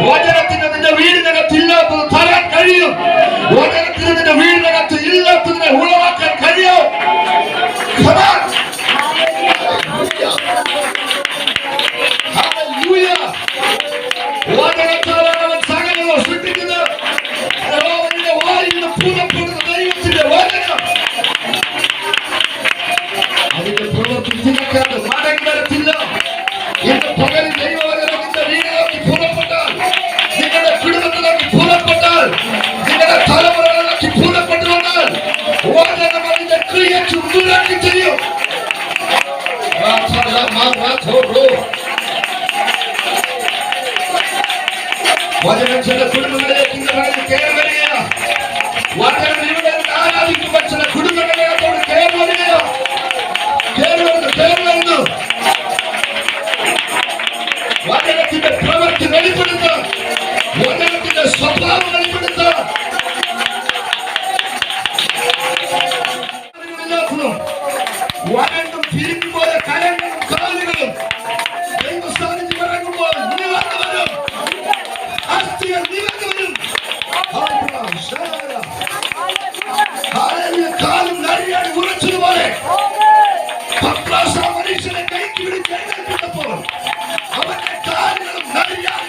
വചനത്തിന് നിന്റെ വീടിനകത്ത് ഇല്ലാത്തത് തരാൻ കഴിയും. വചനത്തിന് നിന്റെ വീടിനകത്ത് ഇല്ലാത്തതിനെ ഉളവാക്കാൻ കഴിയും. വചനത്താലാണ് അവൻ സകലവും സൃഷ്ടിക്കുന്നത്. യഹോവയുടെ വായിൽ നിന്ന് പുറപ്പെടുന്ന ദൈവത്തിന്റെ വചനം അതിന്റെ പ്രവൃത്തി ചിന്തിക്കാതെ മടങ്ങി വരത്തില്ല. ഇന്ന് പകലിൽ ദൈവവചനം നിന്റെ വീടിലേക്ക് പുറപ്പെട്ടാൽ, നിങ്ങളുടെ കുടുംബത്തിലേക്ക് പുറപ്പെട്ടാൽ, നിങ്ങളുടെ തലമുറകളിലേക്ക് പുറപ്പെട്ടു വന്നാൽ വചനം അതിന്റെ ക്രിയ ചുരുക്കി ചെയ്യും. വചനം ചില കുടുംബങ്ങളിലേക്ക് ഇന്ന് പകലിൽ കയറി വരികയാണ്. വചനം ഇവിടെ ആരാധിക്കുമ്പോൾ ചില കുടുംബങ്ങളിലേക്ക് കയറി വരികയാണ്. വചനത്തിന്റെ പ്രവൃത്തി വെളിപ്പെടുത്തുക, വചനത്തിന്റെ സ്വഭാവം വെളിപ്പെടുത്തുക. വരണ്ടും പിരിഞ്ഞുപോയ കരങ്ങളും കാലുകളും ദൈവസ്ഥാനത്ത് ഇറങ്ങുമ്പോൾ നിവർന്നു വരും. അസ്ഥികൾ നിവർന്നു വരും. കാലും നരിയായി ഉറച്ചതുപോലെ മനുഷ്യനെ കൈക്ക് പിടിച്ച് എഴുന്നേൽപ്പിച്ചപ്പോൾ അവന്റെ കാലുകളും നരിയായി